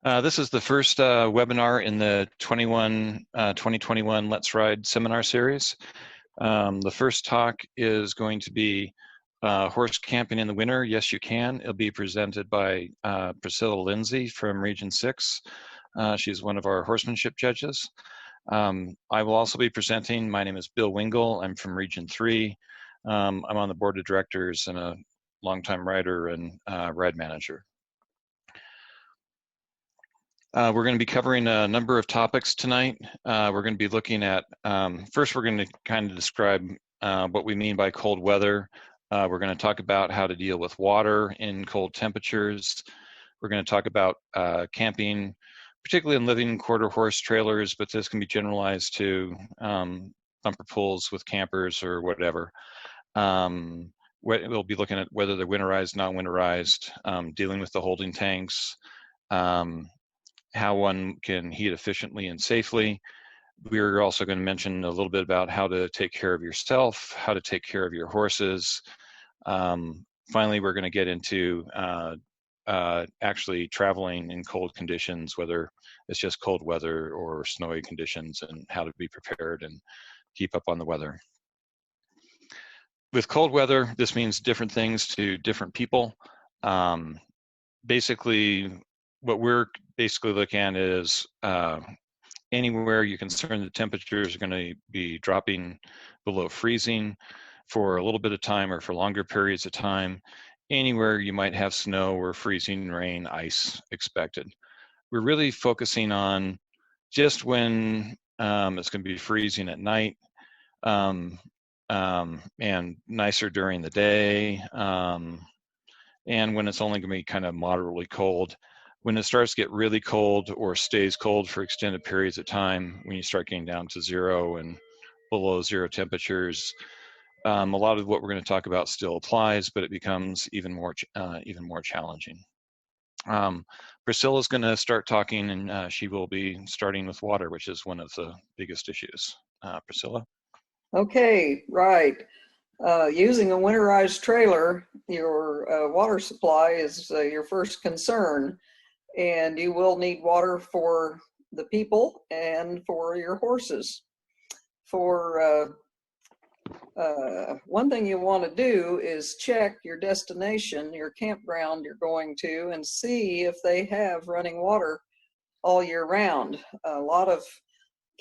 This is the first webinar in the 2021 Let's Ride seminar series. The first talk is going to be horse camping in the winter. Yes, you can. It'll be presented by Priscilla Lindsay from Region 6. She's one of our horsemanship judges. I will also be presenting. My name is Bill Wingle. I'm from Region 3. I'm on the board of directors and a longtime rider and ride manager. We're going to be covering a number of topics tonight. We're going to be looking at, first we're going to kind of describe what we mean by cold weather. We're going to talk about how to deal with water in cold temperatures. We're going to talk about camping, particularly in living quarter horse trailers, but this can be generalized to bumper pulls with campers or whatever. We'll be looking at whether they're winterized, non-winterized, dealing with the holding tanks, how one can heat efficiently and safely. We're also going to mention a little bit about how to take care of yourself, how to take care of your horses. Finally, we're going to get into actually traveling in cold conditions, whether it's just cold weather or snowy conditions, and how to be prepared and keep up on the weather. With cold weather, this means different things to different people. Basically, what we're looking at is anywhere you're concerned the temperatures are going to be dropping below freezing for a little bit of time or for longer periods of time, anywhere you might have snow or freezing rain, ice expected. We're really focusing on just when it's going to be freezing at night and nicer during the day, and when it's only going to be kind of moderately cold. When it starts to get really cold or stays cold for extended periods of time, when you start getting down to zero and below zero temperatures, a lot of what we're going to talk about still applies, but it becomes even more challenging. Priscilla's going to start talking, and she will be starting with water, which is one of the biggest issues. Priscilla? Okay, right. Using a winterized trailer, your water supply is your first concern. And you will need water for the people and for your horses. For one thing you want to do is check your destination, your campground you're going to, and see if they have running water all year round. A lot of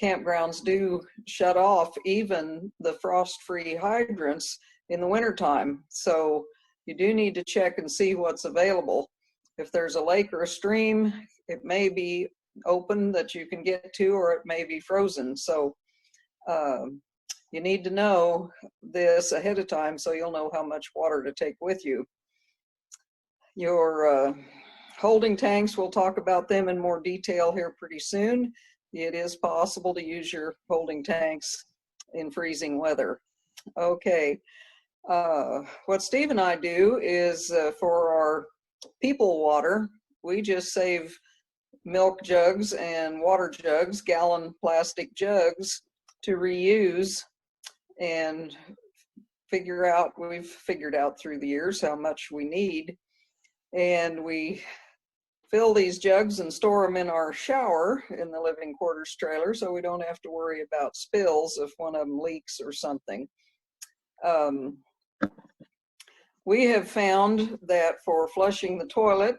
campgrounds do shut off even the frost-free hydrants in the wintertime. So you do need to check and see what's available. If there's a lake or a stream, it may be open that you can get to, or it may be frozen. So you need to know this ahead of time so you'll know how much water to take with you. Your holding tanks, we'll talk about them in more detail here pretty soon. It is possible to use your holding tanks in freezing weather. Okay, what Steve and I do is for our people water, we just save milk jugs and water jugs, gallon plastic jugs, to reuse, and we've figured out through the years how much we need, and we fill these jugs and store them in our shower in the living quarters trailer so we don't have to worry about spills if one of them leaks or something. We have found that for flushing the toilet,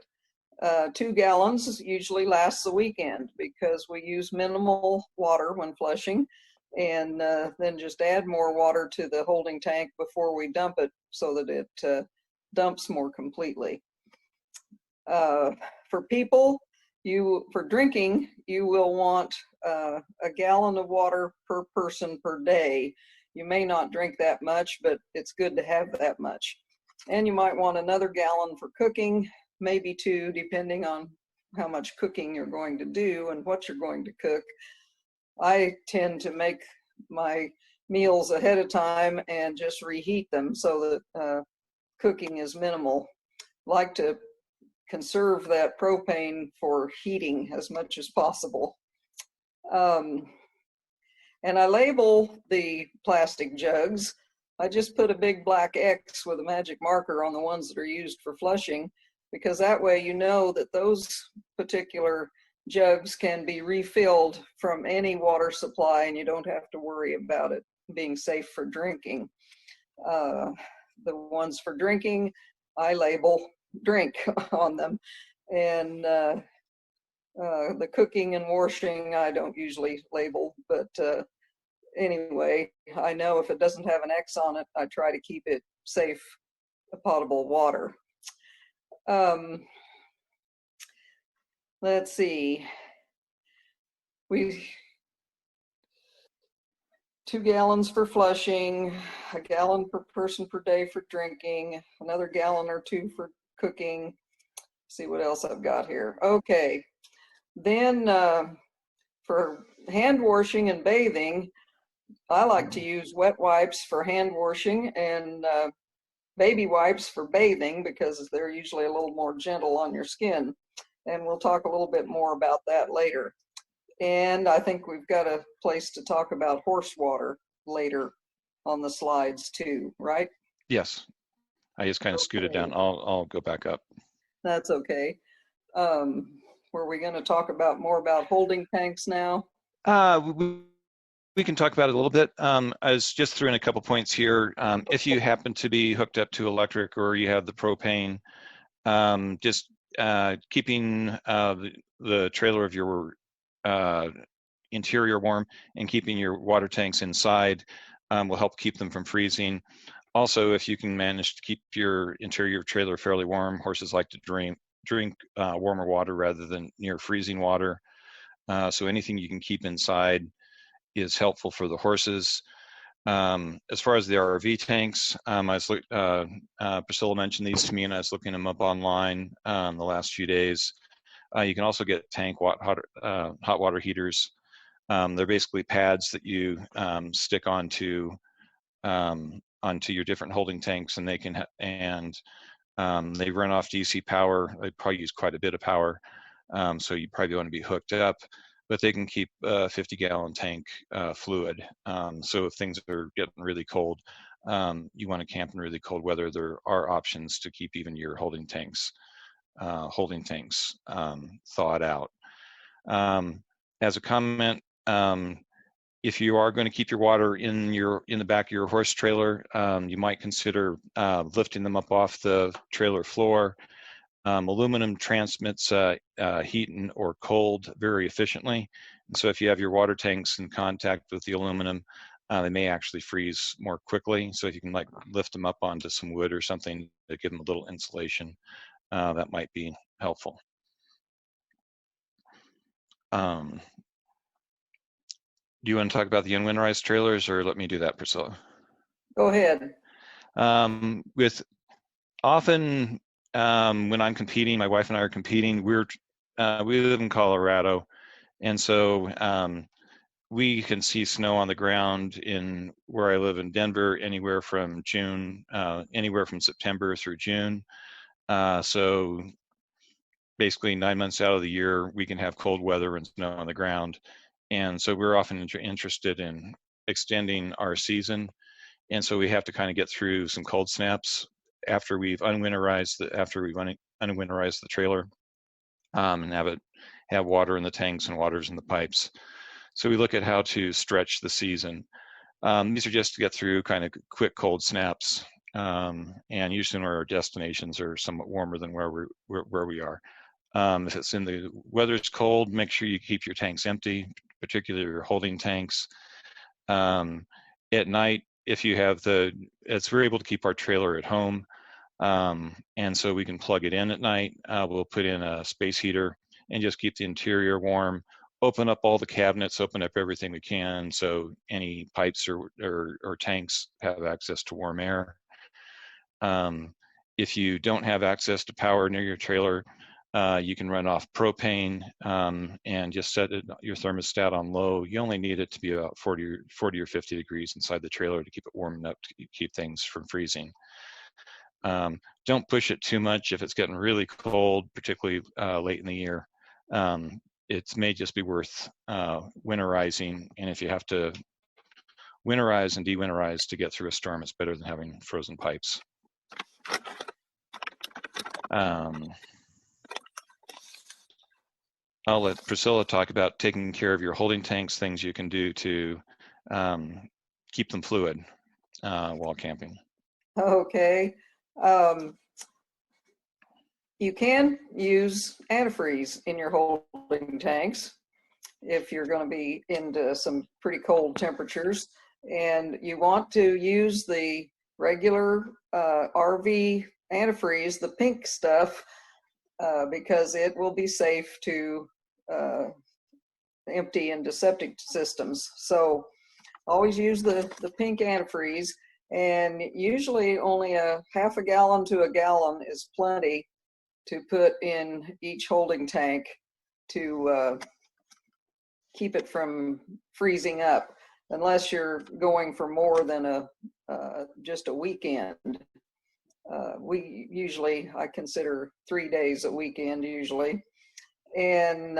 2 gallons usually lasts a weekend because we use minimal water when flushing, and then just add more water to the holding tank before we dump it so that it dumps more completely. For people, for drinking, you will want a gallon of water per person per day. You may not drink that much, but it's good to have that much. And you might want another gallon for cooking, maybe 2, depending on how much cooking you're going to do and what you're going to cook. I tend to make my meals ahead of time and just reheat them so that cooking is minimal. Like to conserve that propane for heating as much as possible. And I label the plastic jugs. I just put a big black X with a magic marker on the ones that are used for flushing. because that way you know that those particular jugs can be refilled from any water supply and you don't have to worry about it being safe for drinking. The ones for drinking, I label drink on them, and the cooking and washing I don't usually label, but anyway, I know if it doesn't have an X on it, I try to keep it safe, potable water. Let's see. 2 gallons for flushing, a gallon per person per day for drinking, another gallon or 2 for cooking. See what else I've got here. Okay, then for hand washing and bathing, I like to use wet wipes for hand washing and baby wipes for bathing because they're usually a little more gentle on your skin. And we'll talk a little bit more about that later. And I think we've got a place to talk about horse water later on the slides too, right? Yes. I just kind of scooted down. I'll go back up. That's okay. Were we going to talk about more about holding tanks now? We can talk about it a little bit. I was just throwing a couple points here. If you happen to be hooked up to electric or you have the propane, just keeping the trailer of your interior warm and keeping your water tanks inside will help keep them from freezing. Also, if you can manage to keep your interior trailer fairly warm, horses like to drink warmer water rather than near freezing water. So anything you can keep inside is helpful for the horses. As far as the RV tanks, Priscilla mentioned these to me and I was looking them up online the last few days. You can also get hot water heaters. They're basically pads that you stick onto your different holding tanks, and they can they run off DC power. They probably use quite a bit of power, so you probably want to be hooked up. But they can keep a 50-gallon tank fluid. So if things are getting really cold, you want to camp in really cold weather, there are options to keep even your holding tanks thawed out. As a comment, if you are going to keep your water in the back of your horse trailer, you might consider lifting them up off the trailer floor. Aluminum transmits heat or cold very efficiently, and so if you have your water tanks in contact with the aluminum, they may actually freeze more quickly. So if you can lift them up onto some wood or something to give them a little insulation, that might be helpful. Do you want to talk about the unwinterized trailers, or let me do that, Priscilla? Go ahead. When I'm competing, my wife and I are competing. We live in Colorado, and so we can see snow on the ground in where I live in Denver anywhere from September through June. So basically 9 months out of the year, we can have cold weather and snow on the ground. And so we're often interested in extending our season. And so we have to kind of get through some cold snaps after we've unwinterized the trailer and have water in the tanks and waters in the pipes. So we look at how to stretch the season. These are just to get through kind of quick cold snaps, and usually our destinations are somewhat warmer than where we are. If it's in the weather's cold, make sure you keep your tanks empty, particularly your holding tanks. At night, if you have we're able to keep our trailer at home, and so we can plug it in at night. We'll put in a space heater and just keep the interior warm. Open up all the cabinets, open up everything we can, so any pipes or tanks have access to warm air. If you don't have access to power near your trailer, you can run off propane and just set your thermostat on low. You only need it to be about 40 or 50 degrees inside the trailer to keep it warm enough to keep things from freezing. Don't push it too much if it's getting really cold, particularly late in the year. It may just be worth winterizing, and if you have to winterize and de-winterize to get through a storm, it's better than having frozen pipes. I'll let Priscilla talk about taking care of your holding tanks, things you can do to keep them fluid while camping. Okay. You can use antifreeze in your holding tanks if you're going to be into some pretty cold temperatures, and you want to use the regular RV antifreeze, the pink stuff, because it will be safe to empty into septic systems. So always use the pink antifreeze, and usually only a half a gallon to a gallon is plenty to put in each holding tank to keep it from freezing up, unless you're going for more than just a weekend. I consider 3 days a weekend usually. And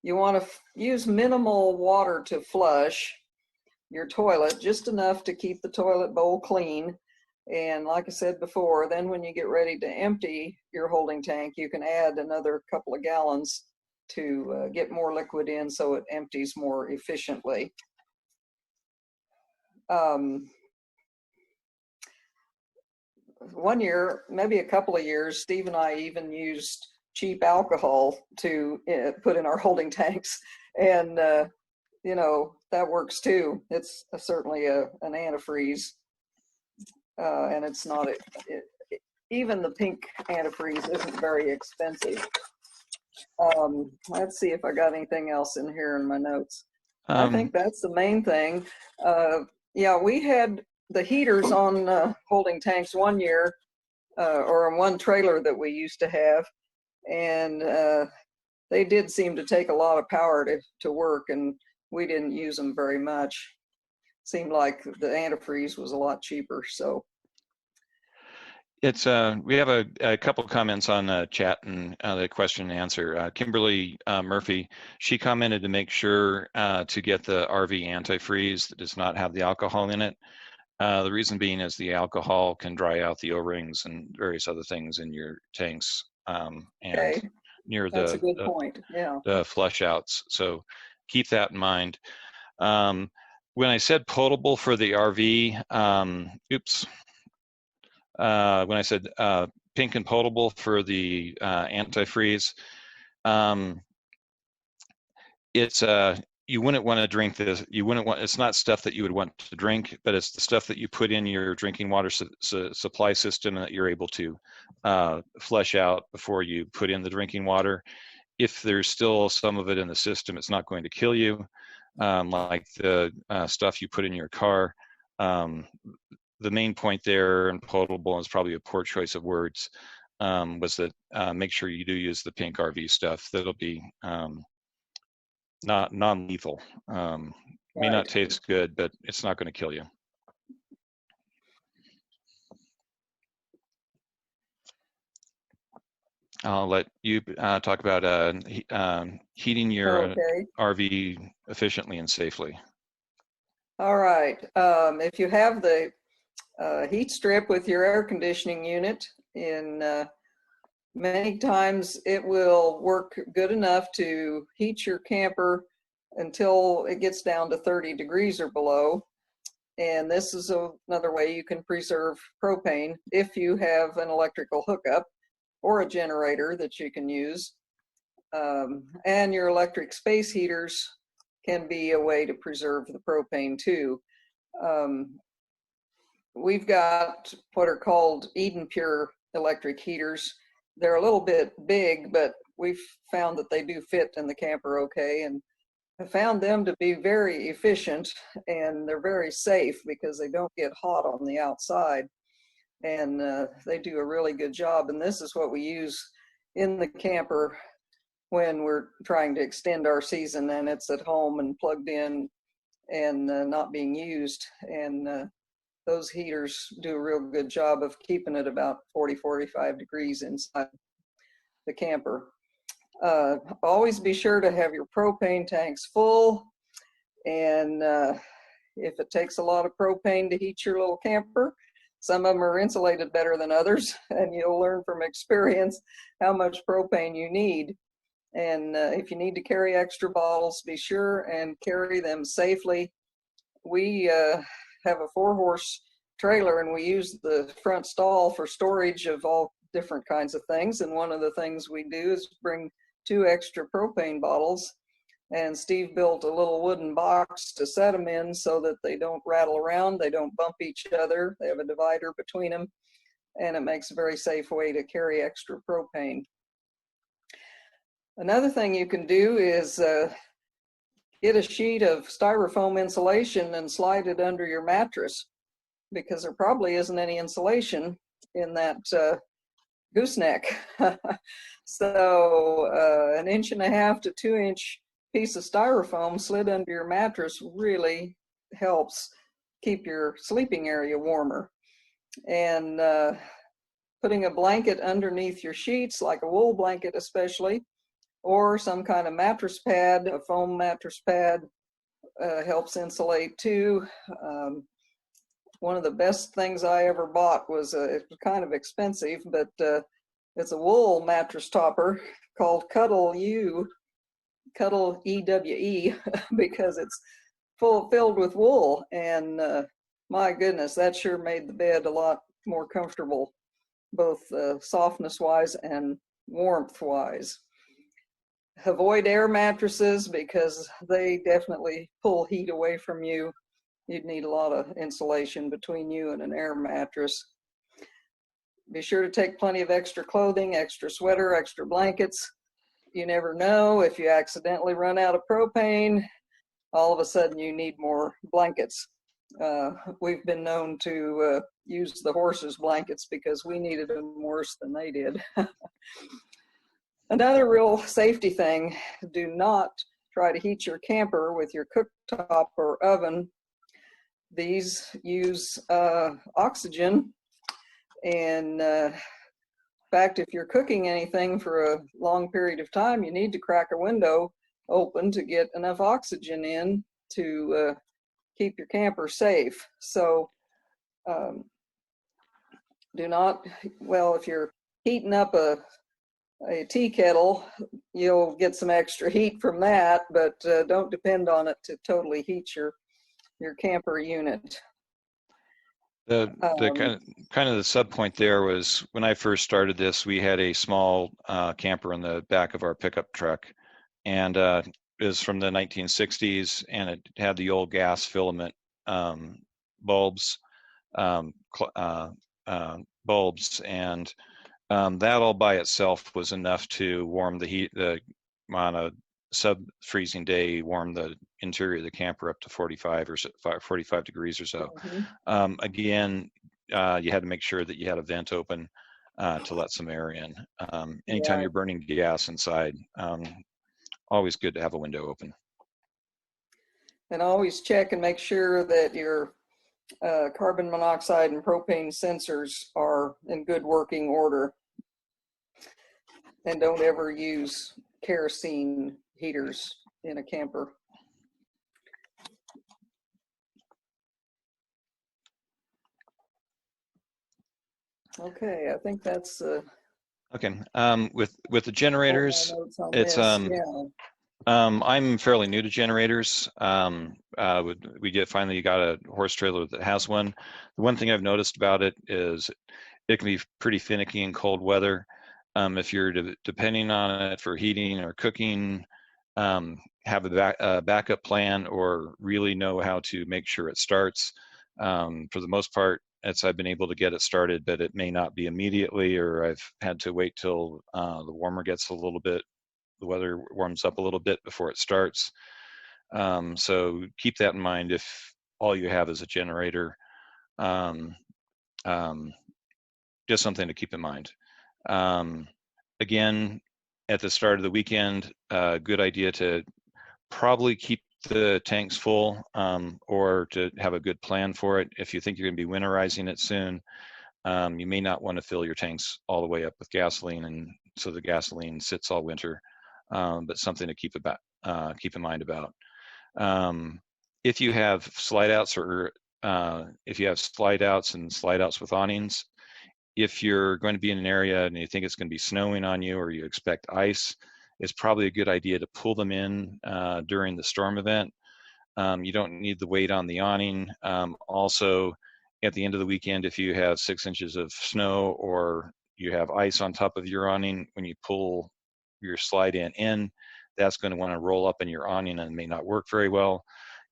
you want to use minimal water to flush your toilet, just enough to keep the toilet bowl clean. And like I said before, then when you get ready to empty your holding tank, you can add another couple of gallons to get more liquid in so it empties more efficiently. One year, maybe a couple of years, Steve and I even used cheap alcohol to put in our holding tanks. And, that works too. It's certainly an antifreeze. And it's not, even the pink antifreeze isn't very expensive. Let's see if I got anything else in here in my notes. I think that's the main thing. Yeah, we had the heaters on holding tanks one year, or on one trailer that we used to have, and they did seem to take a lot of power to work, and we didn't use them very much. Seemed like the antifreeze was a lot cheaper. So it's we have a couple comments on the chat and the question and answer. Kimberly Murphy, she commented to make sure to get the RV antifreeze that does not have the alcohol in it. The reason being is the alcohol can dry out the O-rings and various other things in your tanks, and near that's a good point. Yeah, the flush outs. So keep that in mind. When I said potable for the RV, when I said pink and potable for the antifreeze, it's you wouldn't want to drink this. It's not stuff that you would want to drink, but it's the stuff that you put in your drinking water supply system that you're able to flush out before you put in the drinking water. If there's still some of it in the system, it's not going to kill you, like the stuff you put in your car. The main point there, and potable is probably a poor choice of words, was that make sure you do use the pink RV stuff. That'll be not non-lethal. May not taste good, but it's not going to kill you. I'll let you talk about heating your RV efficiently and safely. All right. If you have the heat strip with your air conditioning unit, many times it will work good enough to heat your camper until it gets down to 30 degrees or below. And this is another way you can preserve propane if you have an electrical hookup or a generator that you can use. And your electric space heaters can be a way to preserve the propane too. We've got what are called Eden Pure electric heaters. They're a little bit big, but we've found that they do fit in the camper okay. And I found them to be very efficient, and they're very safe because they don't get hot on the outside. And they do a really good job. And this is what we use in the camper when we're trying to extend our season and it's at home and plugged in and not being used. And those heaters do a real good job of keeping it about 40-45 degrees inside the camper. Always be sure to have your propane tanks full, and if it takes a lot of propane to heat your little camper, Some of them are insulated better than others, and you'll learn from experience how much propane you need. And if you need to carry extra bottles, be sure and carry them safely. We have a 4-horse trailer, and we use the front stall for storage of all different kinds of things. And one of the things we do is bring 2 extra propane bottles. And Steve built a little wooden box to set them in so that they don't rattle around, they don't bump each other, they have a divider between them, and it makes a very safe way to carry extra propane. Another thing you can do is get a sheet of styrofoam insulation and slide it under your mattress, because there probably isn't any insulation in that gooseneck. So 1.5 to 2 inch piece of styrofoam slid under your mattress really helps keep your sleeping area warmer. And putting a blanket underneath your sheets, like a wool blanket especially, or some kind of mattress pad, a foam mattress pad, helps insulate too. One of the best things I ever bought was, it was kind of expensive, but it's a wool mattress topper called Cuddle EWE, because it's filled with wool, and my goodness, that sure made the bed a lot more comfortable, both softness wise and warmth wise. Avoid air mattresses, because they definitely pull heat away from you. You'd need a lot of insulation between you and an air mattress. Be sure to take plenty of extra clothing, extra sweater, extra blankets. You never know, if you accidentally run out of propane, all of a sudden you need more blankets. We've been known to use the horses' blankets because we needed them worse than they did. Another real safety thing, do not try to heat your camper with your cooktop or oven. These use oxygen, and in fact, if you're cooking anything for a long period of time, you need to crack a window open to get enough oxygen in to keep your camper safe. So do not, well, if you're heating up a tea kettle, you'll get some extra heat from that, but don't depend on it to totally heat your camper unit. The kind of the sub point there was, when I first started this, we had a small camper in the back of our pickup truck, and it was from the 1960s, and it had the old gas filament bulbs, and that all by itself was enough to warm the heat, on a sub-freezing day, warm the interior of the camper up to 45 degrees or so. Mm-hmm. Again, you had to make sure that you had a vent open to let some air in. Anytime you're burning gas inside, always good to have a window open. And always check and make sure that your carbon monoxide and propane sensors are in good working order. And don't ever use kerosene heaters in a camper. Okay, I think that's okay. With the generators, it's I'm fairly new to generators. We finally got a horse trailer that has one. The one thing I've noticed about it is it can be pretty finicky in cold weather. If you're depending on it for heating or cooking, have a backup plan, or really know how to make sure it starts. For the most part, I've been able to get it started, but it may not be immediately, or I've had to wait till the warmer gets a little bit, the weather warms up a little bit before it starts. So keep that in mind if all you have is a generator. Just something to keep in mind. Again, at the start of the weekend, good idea to probably keep the tanks full, or to have a good plan for it. If you think you're going to be winterizing it soon, you may not want to fill your tanks all the way up with gasoline, and so the gasoline sits all winter. But something to keep in mind about. If you have slide outs or if you have slide outs and slide outs with awnings, if you're going to be in an area and you think it's going to be snowing on you or you expect ice, it's probably a good idea to pull them in during the storm event. You don't need the weight on the awning. Also, at the end of the weekend, if you have 6 inches of snow or you have ice on top of your awning, when you pull your slide in, that's going to want to roll up in your awning and may not work very well.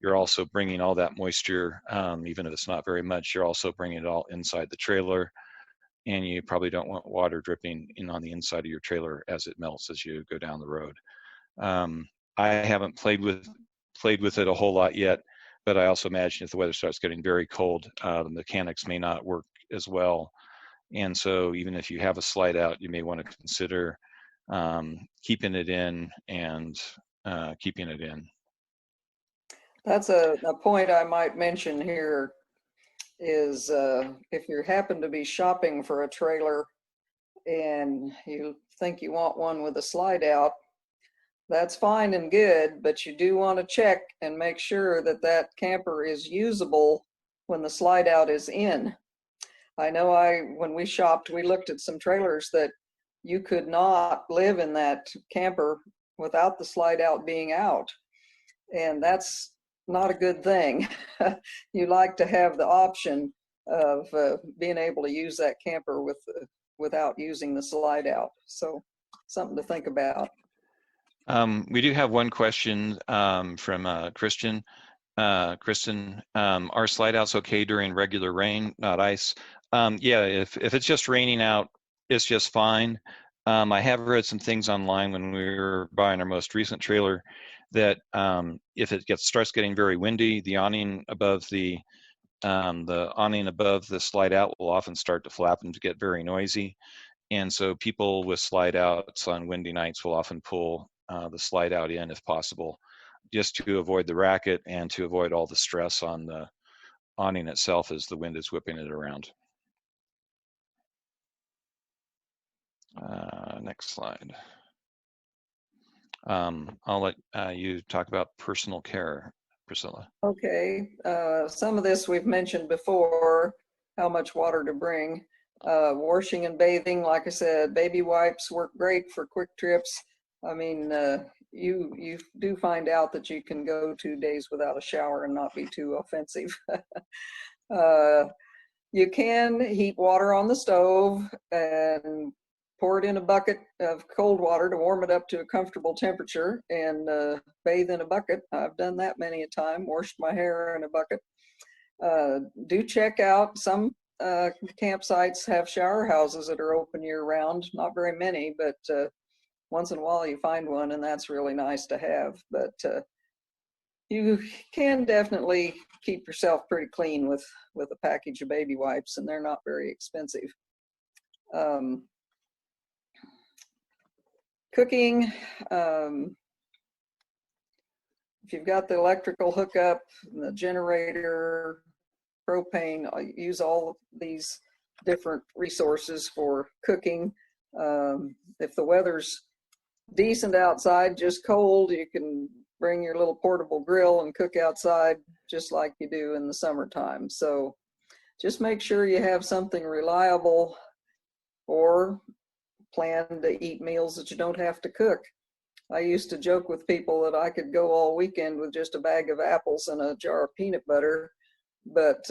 You're also bringing all that moisture, even if it's not very much, you're also bringing it all inside the trailer, and you probably don't want water dripping in on the inside of your trailer as it melts as you go down the road. I haven't played with it a whole lot yet, but I also imagine if the weather starts getting very cold, the mechanics may not work as well. And so even if you have a slide out, you may want to consider keeping it in and keeping it in. That's a point I might mention here is if you happen to be shopping for a trailer and you think you want one with a slide out, that's fine and good, but you do want to check and make sure that that camper is usable when the slide out is in. I know when we shopped, we looked at some trailers that you could not live in that camper without the slide out being out. And that's not a good thing. You like to have the option of being able to use that camper without using the slide out. So something to think about. We do have one question from Kristen. Are slide outs okay during regular rain, not ice? Yeah, if it's just raining out, it's just fine. I have read some things online when we were buying our most recent trailer that if it starts getting very windy, the awning above the slide out will often start to flap and to get very noisy. And so people with slide outs on windy nights will often pull the slide out in if possible, just to avoid the racket and to avoid all the stress on the awning itself as the wind is whipping it around. Next slide. I'll let you talk about personal care, Priscilla. Okay, some of this we've mentioned before, how much water to bring. Washing and bathing, like I said, baby wipes work great for quick trips. I mean, you do find out that you can go 2 days without a shower and not be too offensive. You can heat water on the stove and pour it in a bucket of cold water to warm it up to a comfortable temperature and bathe in a bucket. I've done that many a time, washed my hair in a bucket. Do check out some campsites have shower houses that are open year round. Not very many, but once in a while you find one, and that's really nice to have. But you can definitely keep yourself pretty clean with a package of baby wipes, and they're not very expensive. Cooking, if you've got the electrical hookup, the generator, propane, use all these different resources for cooking. If the weather's decent outside, just cold, you can bring your little portable grill and cook outside just like you do in the summertime. So just make sure you have something reliable, or plan to eat meals that you don't have to cook. I used to joke with people that I could go all weekend with just a bag of apples and a jar of peanut butter, but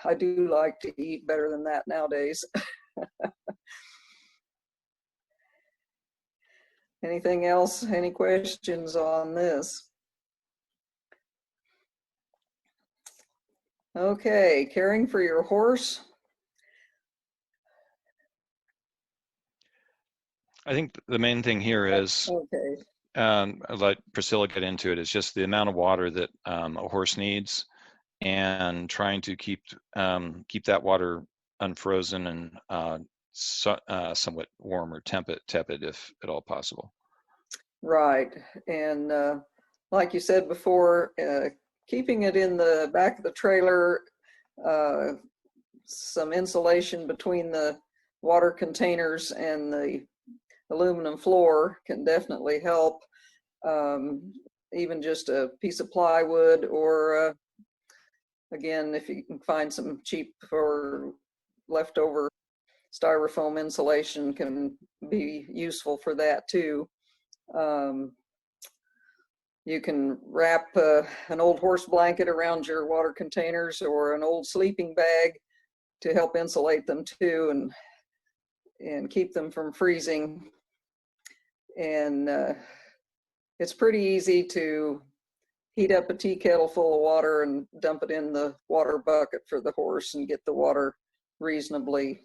I do like to eat better than that nowadays. Anything else? Any questions on this? Okay, caring for your horse. I think the main thing here is, okay. I'll let Priscilla get into it, is just the amount of water that a horse needs, and trying to keep that water unfrozen and somewhat warm or tepid if at all possible. Right, and like you said before, keeping it in the back of the trailer, some insulation between the water containers and the aluminum floor can definitely help. Even just a piece of plywood or Again, if you can find some cheap or leftover styrofoam insulation, can be useful for that too. You can wrap an old horse blanket around your water containers, or an old sleeping bag to help insulate them too, and keep them from freezing. And it's pretty easy to heat up a tea kettle full of water and dump it in the water bucket for the horse and get the water reasonably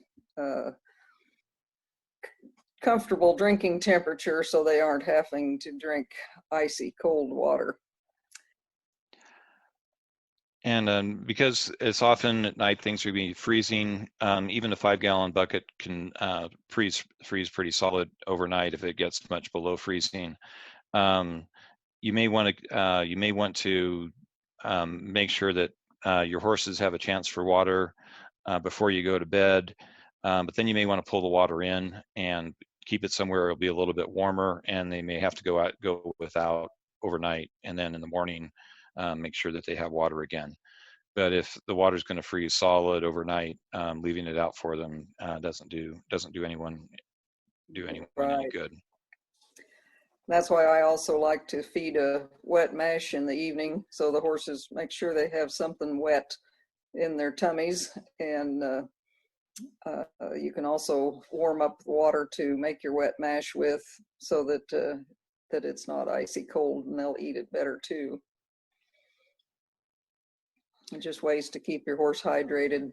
comfortable drinking temperature, so they aren't having to drink icy cold water. And because it's often at night things are going to be freezing, even a 5-gallon bucket can freeze pretty solid overnight if it gets much below freezing. You may want to make sure that your horses have a chance for water before you go to bed, but then you may want to pull the water in and keep it somewhere it'll be a little bit warmer, and they may have to go without overnight, and then in the morning make sure that they have water again. But if the water is going to freeze solid overnight, leaving it out for them doesn't do anyone any good. That's why I also like to feed a wet mash in the evening, so the horses make sure they have something wet in their tummies. And you can also warm up the water to make your wet mash with, so that it's not icy cold, and they'll eat it better too. Just ways to keep your horse hydrated.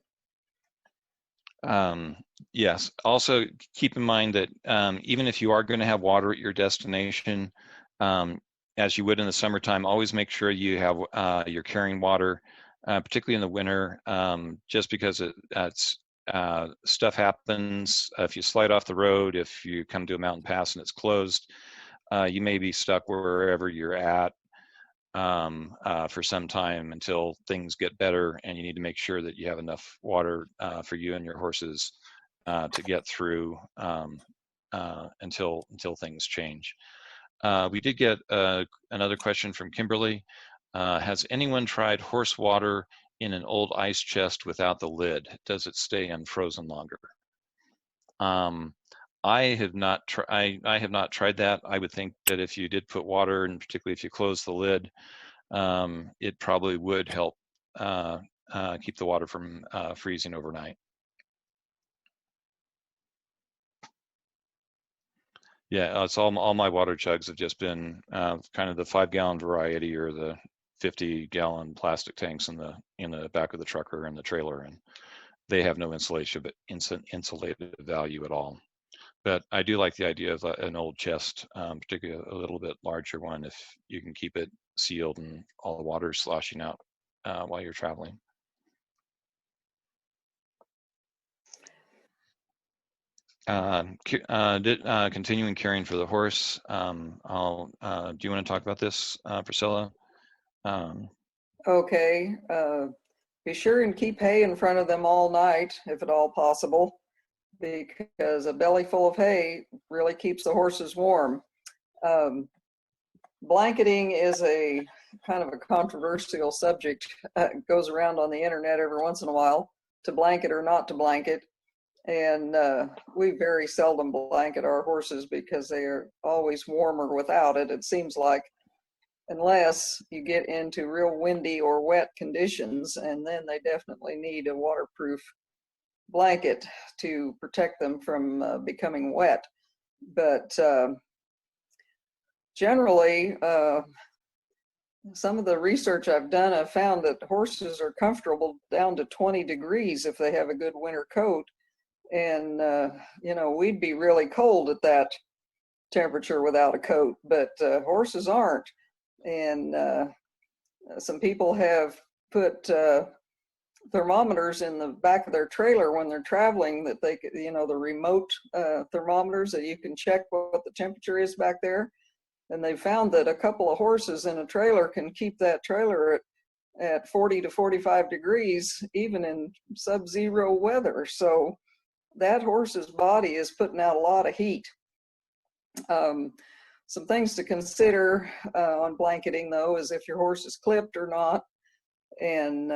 Yes. Also, keep in mind that even if you are going to have water at your destination, as you would in the summertime, always make sure you have you're carrying water, particularly in the winter, just because stuff happens. If you slide off the road, if you come to a mountain pass and it's closed, you may be stuck wherever you're at for some time until things get better, and you need to make sure that you have enough water for you and your horses to get through until things change. We did get another question from Kimberly. Has anyone tried horse water in an old ice chest without the lid? Does it stay unfrozen longer? I have not tried that. I would think that if you did put water, and particularly if you close the lid, it probably would help keep the water from freezing overnight. Yeah, it's all my water jugs have just been kind of the 5-gallon variety, or the 50-gallon plastic tanks in the back of the truck or in the trailer, and they have no insulated value at all. But I do like the idea of an old chest, particularly a little bit larger one, if you can keep it sealed and all the water sloshing out while you're traveling. Continuing caring for the horse. Do you want to talk about this, Priscilla? Okay. Be sure and keep hay in front of them all night, if at all possible, because a belly full of hay really keeps the horses warm. Blanketing is a kind of a controversial subject. It goes around on the internet every once in a while, to blanket or not to blanket. And we very seldom blanket our horses because they are always warmer without it, it seems like, unless you get into real windy or wet conditions, and then they definitely need a waterproof blanket to protect them from becoming wet. But generally, some of the research I've done, I've found that horses are comfortable down to 20 degrees if they have a good winter coat. And, we'd be really cold at that temperature without a coat, but horses aren't. And some people have put thermometers in the back of their trailer when they're traveling, that they could, the remote thermometers that you can check what the temperature is back there. And they found that a couple of horses in a trailer can keep that trailer at 40 to 45 degrees, even in sub-zero weather. So that horse's body is putting out a lot of heat. Some things to consider on blanketing, though, is if your horse is clipped or not. and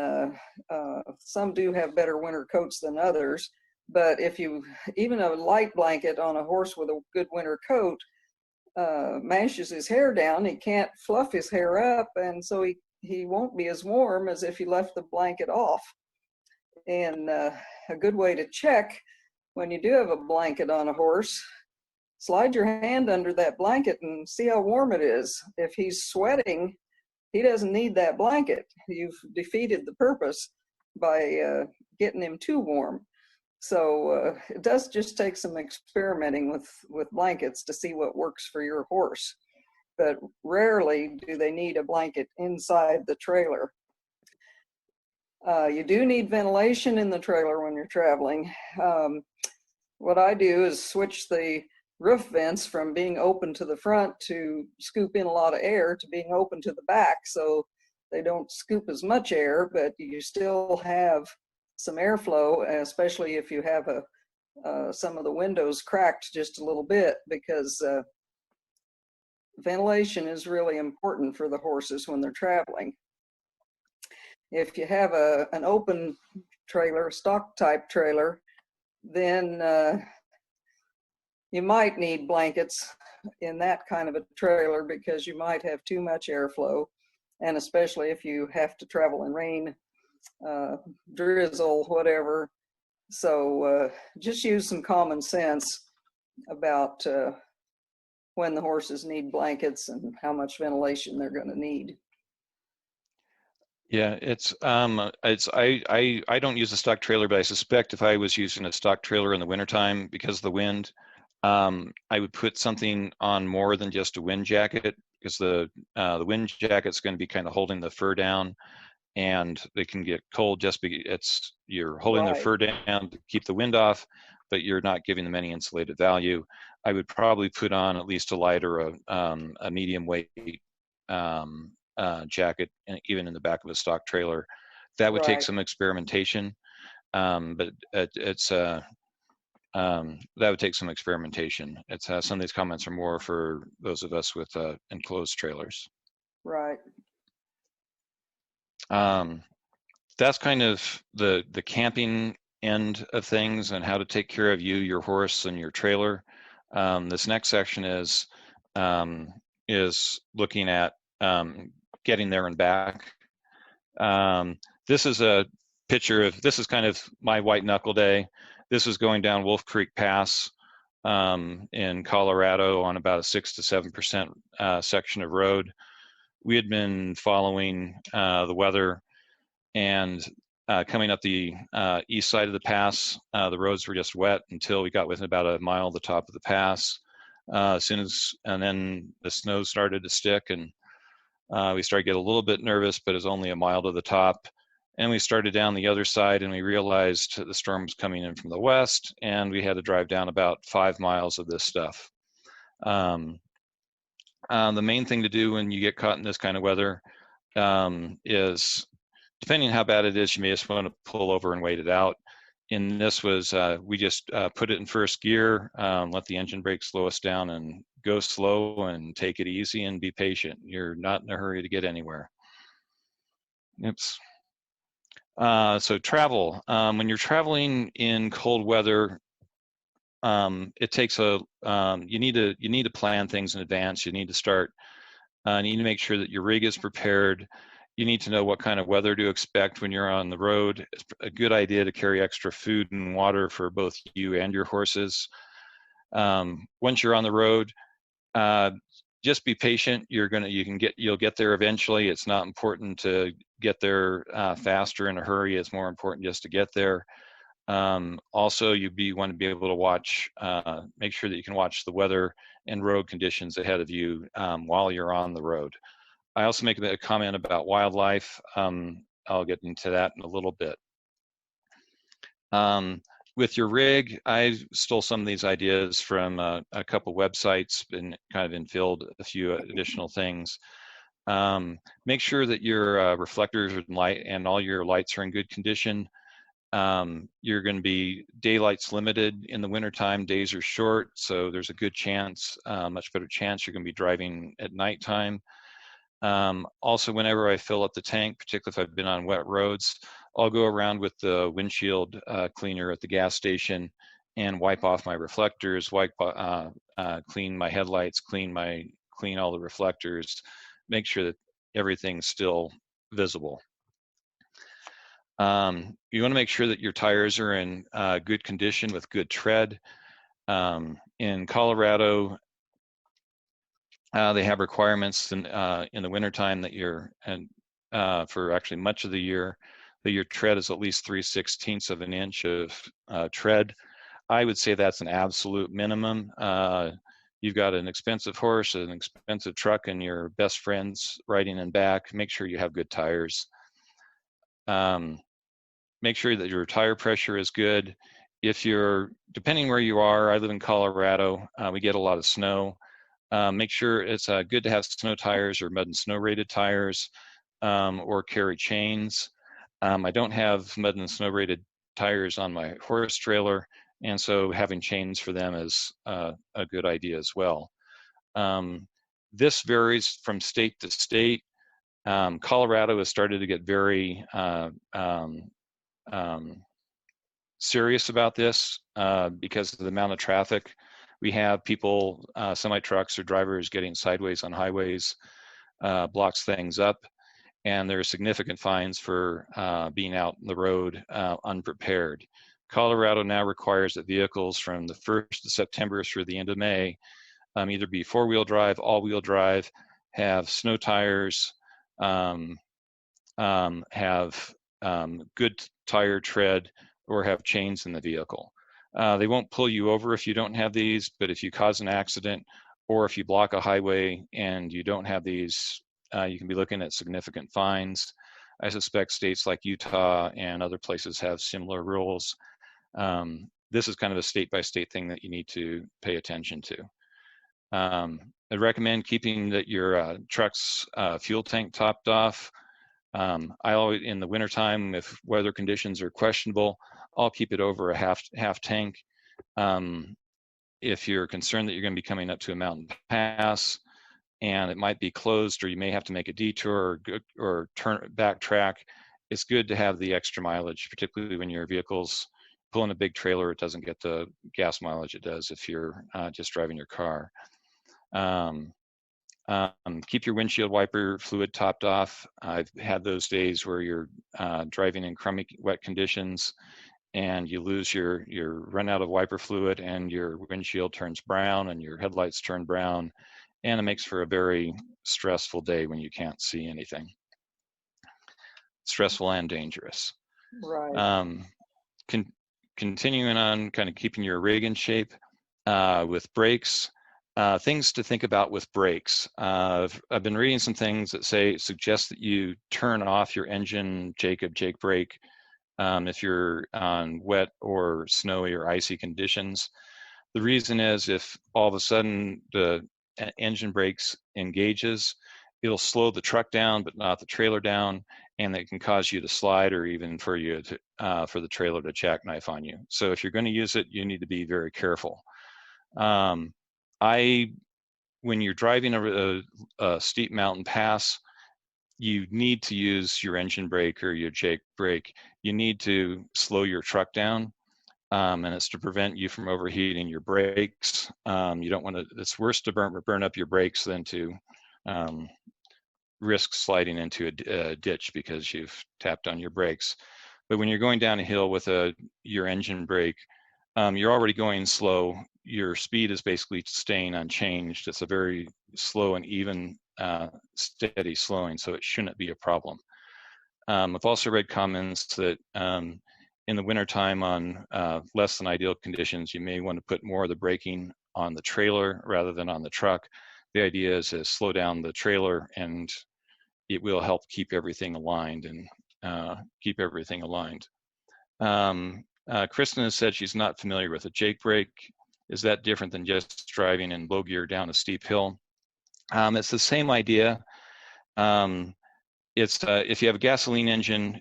some do have better winter coats than others. But if you, even a light blanket on a horse with a good winter coat mashes his hair down, he can't fluff his hair up, and so he won't be as warm as if he left the blanket off. And a good way to check when you do have a blanket on a horse, slide your hand under that blanket and see how warm it is. If he's sweating, he doesn't need that blanket. You've defeated the purpose by getting him too warm. So it does just take some experimenting with blankets to see what works for your horse. But rarely do they need a blanket inside the trailer. You do need ventilation in the trailer when you're traveling. What I do is switch the roof vents from being open to the front to scoop in a lot of air to being open to the back, so they don't scoop as much air, but you still have some airflow, especially if you have some of the windows cracked just a little bit, because ventilation is really important for the horses when they're traveling. If you have an open trailer, stock type trailer, then you might need blankets in that kind of a trailer because you might have too much airflow, and especially if you have to travel in rain, drizzle, whatever. So just use some common sense about when the horses need blankets and how much ventilation they're going to need. Yeah, I don't use a stock trailer, but I suspect if I was using a stock trailer in the wintertime because of the wind, I would put something on more than just a wind jacket, because the wind jacket's going to be kind of holding the fur down, and they can get cold just because you're holding their fur down to keep the wind off, but you're not giving them any insulated value. I would probably put on at least a light or a medium weight jacket, even in the back of a stock trailer. That would take some experimentation, but that would take some experimentation. It's some of these comments are more for those of us with enclosed trailers. Right. That's kind of the camping end of things and how to take care of you, your horse, and your trailer. This next section is looking at getting there and back. This is a picture of, this is kind of my white knuckle day. This is going down Wolf Creek Pass in Colorado on about a 6 to 7% section of road. We had been following the weather, and coming up the east side of the pass, the roads were just wet until we got within about a mile of the top of the pass. And then the snow started to stick, and we started to get a little bit nervous, but it was only a mile to the top. And we started down the other side, and we realized the storm was coming in from the west, and we had to drive down about 5 miles of this stuff. The main thing to do when you get caught in this kind of weather is, depending on how bad it is, you may just want to pull over and wait it out. And this was, we just put it in first gear, let the engine brake slow us down, and go slow and take it easy and be patient. You're not in a hurry to get anywhere. Oops. So travel. When you're traveling in cold weather, it takes you need to plan things in advance. You need to start. You need to make sure that your rig is prepared. You need to know what kind of weather to expect when you're on the road. It's a good idea to carry extra food and water for both you and your horses. Once you're on the road, just be patient. You'll get there eventually. It's not important to get there faster in a hurry. It's more important just to get there. Also, you want to be able to watch, make sure that you can watch the weather and road conditions ahead of you while you're on the road. I also make a comment about wildlife. I'll get into that in a little bit. With your rig, I stole some of these ideas from a couple websites and kind of infilled a few additional things. Make sure that your reflectors and all your lights are in good condition. You're going to be daylight's limited in the wintertime. Days are short, so there's a good chance, much better chance you're going to be driving at nighttime. Also, whenever I fill up the tank, particularly if I've been on wet roads, I'll go around with the windshield cleaner at the gas station and wipe off my reflectors, clean my headlights, clean all the reflectors, make sure that everything's still visible. You want to make sure that your tires are in good condition with good tread. In Colorado, they have requirements in the wintertime that for actually much of the year, that your tread is at least 3/16 of an inch of tread. I would say that's an absolute minimum. You've got an expensive horse, an expensive truck, and your best friends riding in back. Make sure you have good tires. Make sure that your tire pressure is good. Depending where you are, I live in Colorado, we get a lot of snow. Make sure it's good to have snow tires or mud and snow rated tires, or carry chains. I don't have mud and snow rated tires on my horse trailer, and so having chains for them is a good idea as well. This varies from state to state. Colorado has started to get very serious about this because of the amount of traffic. We have people, semi-trucks or drivers getting sideways on highways, blocks things up, and there are significant fines for being out on the road unprepared. Colorado now requires that vehicles from the 1st of September through the end of May either be four-wheel drive, all-wheel drive, have snow tires, have good tire tread, or have chains in the vehicle. They won't pull you over if you don't have these, but if you cause an accident or if you block a highway and you don't have these, you can be looking at significant fines. I suspect states like Utah and other places have similar rules. This is kind of a state-by-state thing that you need to pay attention to. I'd recommend keeping your truck's fuel tank topped off. I always, in the wintertime, if weather conditions are questionable, I'll keep it over a half tank. If you're concerned that you're going to be coming up to a mountain pass and it might be closed, or you may have to make a detour or backtrack, it's good to have the extra mileage, particularly when your vehicle's pulling a big trailer. It doesn't get the gas mileage it does if you're just driving your car. Keep your windshield wiper fluid topped off. I've had those days where you're driving in crummy wet conditions and you lose your run out of wiper fluid and your windshield turns brown and your headlights turn brown, and it makes for a very stressful day when you can't see anything. Stressful and dangerous. Right. Continuing on, kind of keeping your rig in shape with brakes. Things to think about with brakes. I've been reading some things that suggest that you turn off your engine jake brake if you're on wet or snowy or icy conditions. The reason is if all of a sudden the engine brakes engages, it'll slow the truck down but not the trailer down, and it can cause you to slide or even for the trailer to jackknife on you. So if you're going to use it, you need to be very careful. When you're driving a steep mountain pass, you need to use your engine brake or your jake brake. You need to slow your truck down, and it's to prevent you from overheating your brakes. You don't want to. It's worse to burn up your brakes than to risk sliding into a ditch because you've tapped on your brakes. But when you're going down a hill with your engine brake, you're already going slow. Your speed is basically staying unchanged. It's a very slow and even, steady slowing, so it shouldn't be a problem. I've also read comments that in the wintertime on less than ideal conditions, you may want to put more of the braking on the trailer rather than on the truck. The idea is to slow down the trailer, and it will help keep everything aligned Kristen has said she's not familiar with a jake brake. Is that different than just driving in low gear down a steep hill? It's the same idea. If you have a gasoline engine,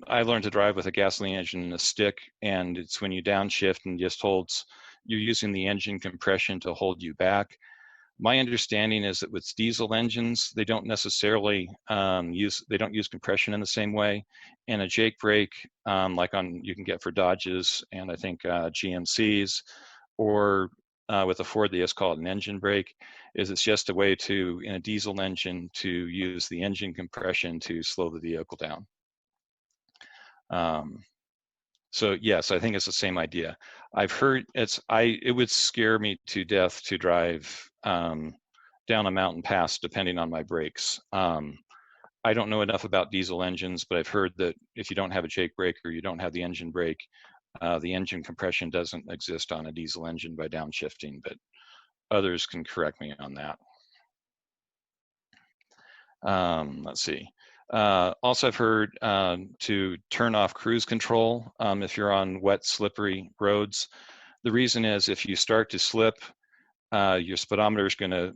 I learned to drive with a gasoline engine and a stick, and it's when you downshift and just you're using the engine compression to hold you back. My understanding is that with diesel engines, they don't necessarily use compression in the same way. And a Jake brake, like you can get for Dodges and I think GMCs, or with a Ford, they just call it an engine brake. It's just a way to, in a diesel engine, to use the engine compression to slow the vehicle down. So yes, I think it's the same idea. I've heard it would scare me to death to drive down a mountain pass depending on my brakes. I don't know enough about diesel engines, but I've heard that if you don't have a Jake brake or you don't have the engine brake, the engine compression doesn't exist on a diesel engine by downshifting, but others can correct me on that. Let's see. Also, I've heard to turn off cruise control if you're on wet, slippery roads. The reason is if you start to slip, your speedometer is going to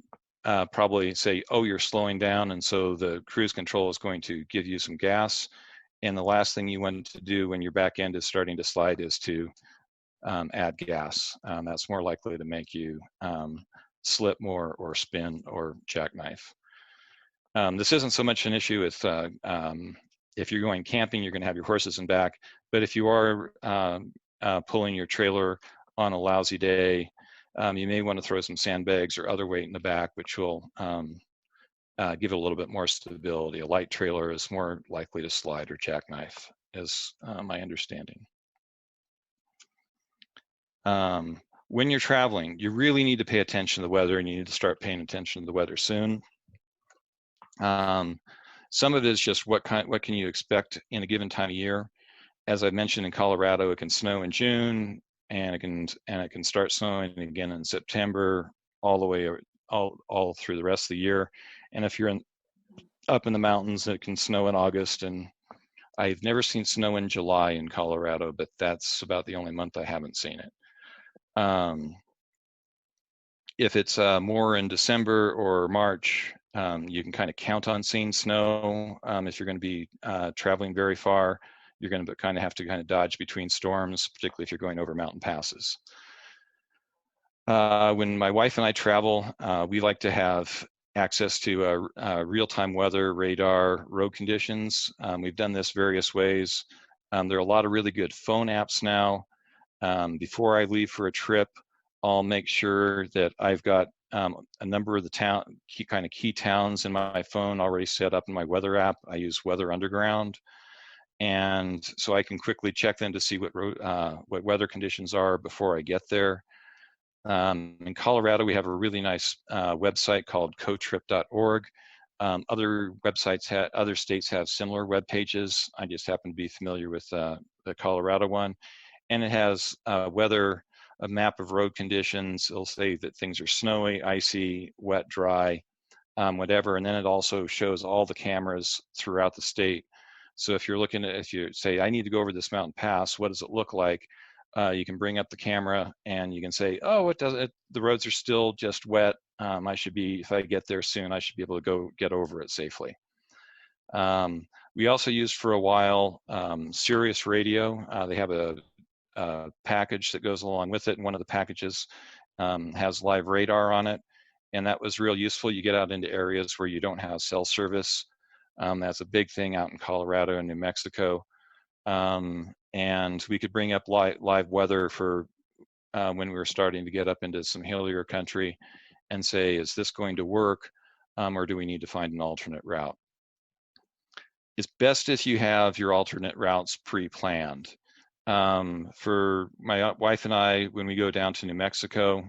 probably say, oh, you're slowing down, and so the cruise control is going to give you some gas. And the last thing you want to do when your back end is starting to slide is to add gas. That's more likely to make you slip more or spin or jackknife. This isn't so much an issue with if you're going camping, you're going to have your horses in back. But if you are pulling your trailer on a lousy day, you may want to throw some sandbags or other weight in the back, which will give it a little bit more stability. A light trailer is more likely to slide or jackknife, is my understanding. When you're traveling, you really need to pay attention to the weather, and you need to start paying attention to the weather soon. Some of it is just what can you expect in a given time of year. As I mentioned, in Colorado, it can snow in June, and it can start snowing again in September, all the way all through the rest of the year. And if you're up in the mountains, it can snow in August. And I've never seen snow in July in Colorado, but that's about the only month I haven't seen it. If it's more in December or March, you can kind of count on seeing snow. If you're going to be traveling very far, you're going to kind of have to dodge between storms, particularly if you're going over mountain passes. When my wife and I travel, we like to have access to real-time weather, radar, road conditions. We've done this various ways. There are a lot of really good phone apps now. Before I leave for a trip, I'll make sure that I've got a number of the key towns in my phone already set up in my weather app. I use Weather Underground, and so I can quickly check them to see what weather conditions are before I get there. In Colorado, we have a really nice website called cotrip.org. Other states have similar web pages. I just happen to be familiar with the Colorado one, and it has a map of road conditions. It'll say that things are snowy, icy, wet, dry, whatever. And then it also shows all the cameras throughout the state. So if you say, I need to go over this mountain pass, what does it look like? You can bring up the camera and you can say, oh, the roads are still just wet. If I get there soon, I should be able to go get over it safely. We also used for a while Sirius Radio. They have a package that goes along with it, and one of the packages has live radar on it, and that was real useful. You get out into areas where you don't have cell service. That's a big thing out in Colorado and New Mexico, and we could bring up live weather for when we were starting to get up into some hillier country and say, is this going to work, or do we need to find an alternate route? It's best if you have your alternate routes pre-planned. For my wife and I, when we go down to New Mexico,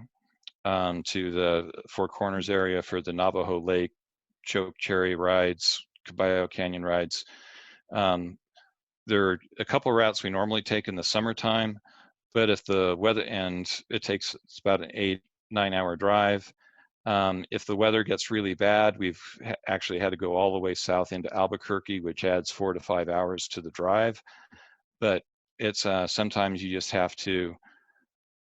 to the Four Corners area for the Navajo Lake, Choke Cherry rides, Caballo Canyon rides, there are a couple routes we normally take in the summertime, but if the weather, and it's about an 8-9 hour drive. If the weather gets really bad, we've actually had to go all the way south into Albuquerque, which adds 4 to 5 hours to the drive. But it's sometimes you just have to,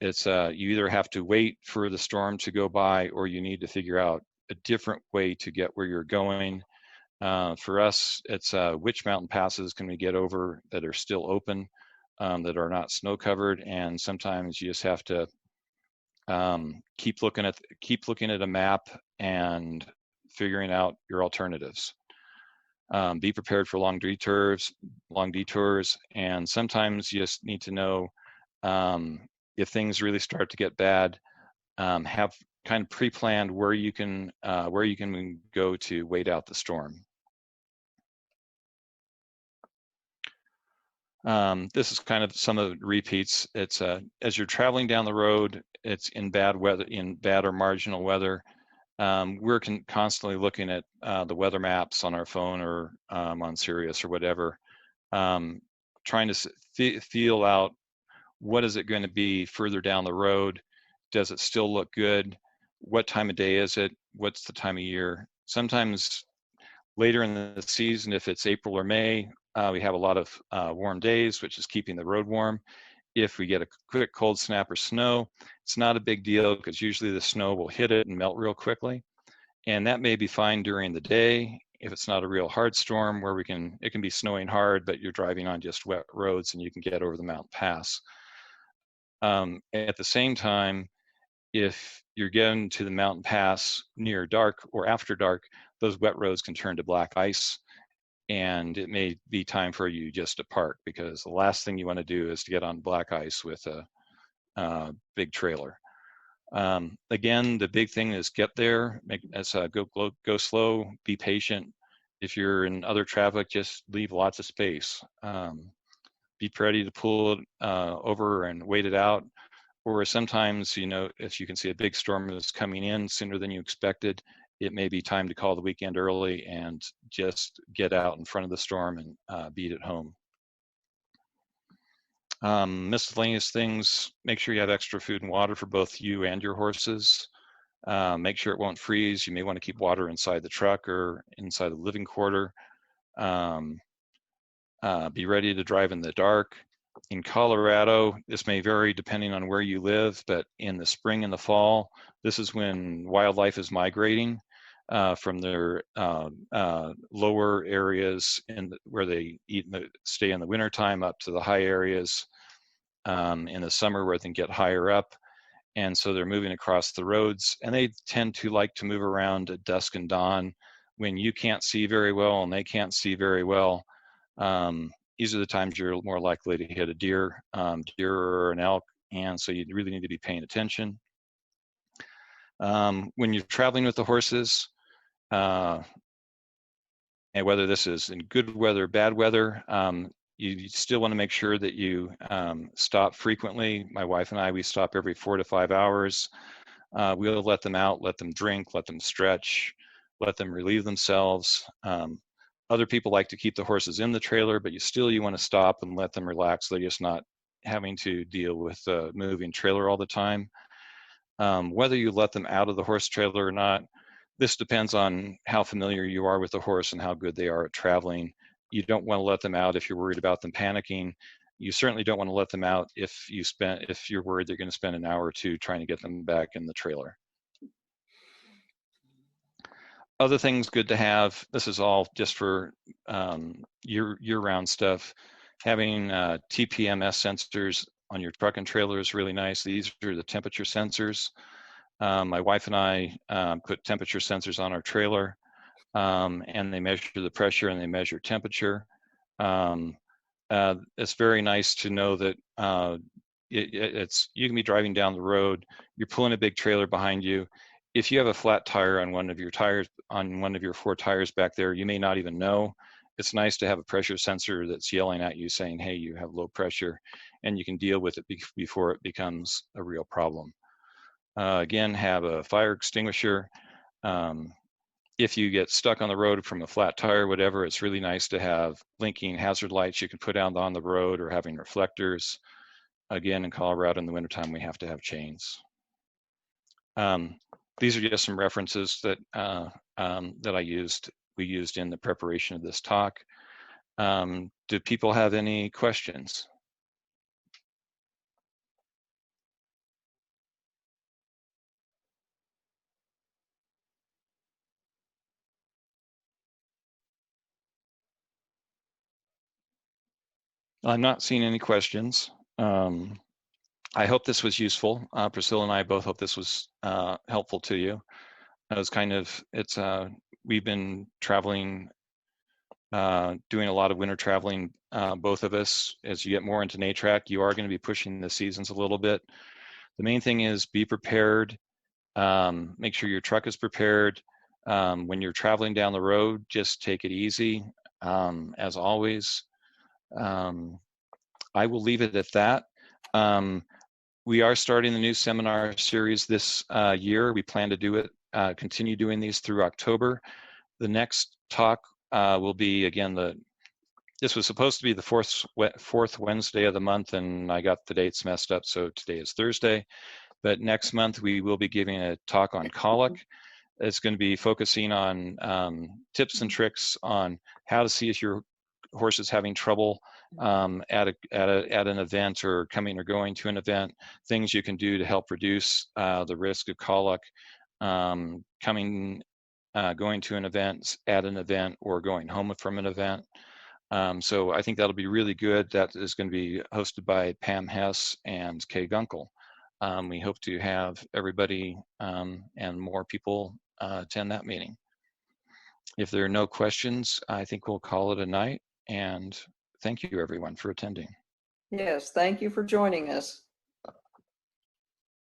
you either have to wait for the storm to go by, or you need to figure out a different way to get where you're going. For us, it's which mountain passes can we get over that are still open, that are not snow covered, and sometimes you just have to keep looking at a map and figuring out your alternatives. Be prepared for long detours, and sometimes you just need to know if things really start to get bad. Have kind of pre-planned where you can go to wait out the storm. This is kind of some of the repeats. It's as you're traveling down the road, it's in bad weather, in bad or marginal weather. We're constantly looking at the weather maps on our phone or on Sirius or whatever, trying to feel out what is it going to be further down the road. Does it still look good? What time of day is it? What's the time of year? Sometimes later in the season, if it's April or May, we have a lot of warm days, which is keeping the road warm. If we get a quick cold snap or snow, it's not a big deal because usually the snow will hit it and melt real quickly. And that may be fine during the day if it's not a real hard storm where it can be snowing hard, but you're driving on just wet roads and you can get over the mountain pass. At the same time, if you're getting to the mountain pass near dark or after dark, those wet roads can turn to black ice, and it may be time for you just to park, because the last thing you want to do is to get on black ice with a big trailer. Again, the big thing is get there, go slow, be patient. If you're in other traffic, just leave lots of space. Be ready to pull it over and wait it out. Or sometimes, if you can see a big storm is coming in sooner than you expected, it may be time to call the weekend early and just get out in front of the storm and beat it home. Miscellaneous things, make sure you have extra food and water for both you and your horses. Make sure it won't freeze. You may want to keep water inside the truck or inside the living quarter. Be ready to drive in the dark. In Colorado, this may vary depending on where you live, but in the spring and the fall, this is when wildlife is migrating from their lower areas where they stay in the wintertime up to the high areas in the summer where they can get higher up. And so they're moving across the roads, and they tend to like to move around at dusk and dawn when you can't see very well and they can't see very well. These are the times you're more likely to hit a deer or an elk, and so you really need to be paying attention. When you're traveling with the horses, and whether this is in good weather or bad weather, you still want to make sure that you stop frequently. My wife and I, we stop every 4 to 5 hours. We'll let them out, let them drink, let them stretch, let them relieve themselves. Other people like to keep the horses in the trailer, but you want to stop and let them relax. So they're just not having to deal with a moving trailer all the time. Whether you let them out of the horse trailer or not, this depends on how familiar you are with the horse and how good they are at traveling. You don't want to let them out if you're worried about them panicking. You certainly don't want to let them out if you're worried they're going to spend an hour or two trying to get them back in the trailer. Other things good to have, this is all just for year-round stuff. Having Tpms sensors on your truck and trailer is really nice. These are the temperature sensors. My wife and I put temperature sensors on our trailer, and they measure the pressure and they measure temperature. It's very nice to know that you can be driving down the road, you're pulling a big trailer behind you. If you have a flat tire on one of your 4 tires back there, you may not even know. It's nice to have a pressure sensor that's yelling at you saying, hey, you have low pressure, and you can deal with it before it becomes a real problem. Again, have a fire extinguisher. If you get stuck on the road from a flat tire, whatever, it's really nice to have blinking hazard lights you can put out on the road, or having reflectors. Again, in Colorado in the wintertime, we have to have chains. These are just some references that we used in the preparation of this talk. Do people have any questions? I'm not seeing any questions. I hope this was useful. Priscilla and I both hope this was helpful to you. It was kind of, we've been traveling, doing a lot of winter traveling, both of us. As you get more into NATRAC, you are going to be pushing the seasons a little bit. The main thing is be prepared. Make sure your truck is prepared. When you're traveling down the road, just take it easy. As always, I will leave it at that. We are starting the new seminar series this year. We plan to do it, continue doing these through October. The next talk will be, again, this was supposed to be the fourth Wednesday of the month, and I got the dates messed up, so today is Thursday. But next month, we will be giving a talk on colic. It's going to be focusing on tips and tricks on how to see if your horse is having trouble at an event or coming or going to an event, things you can do to help reduce the risk of colic going to an event, at an event, or going home from an event. So I think that'll be really good. That is going to be hosted by Pam Hess and Kay Gunkel. We hope to have everybody and more people attend that meeting. If there are no questions, I think we'll call it a night. And thank you, everyone, for attending. Yes, thank you for joining us.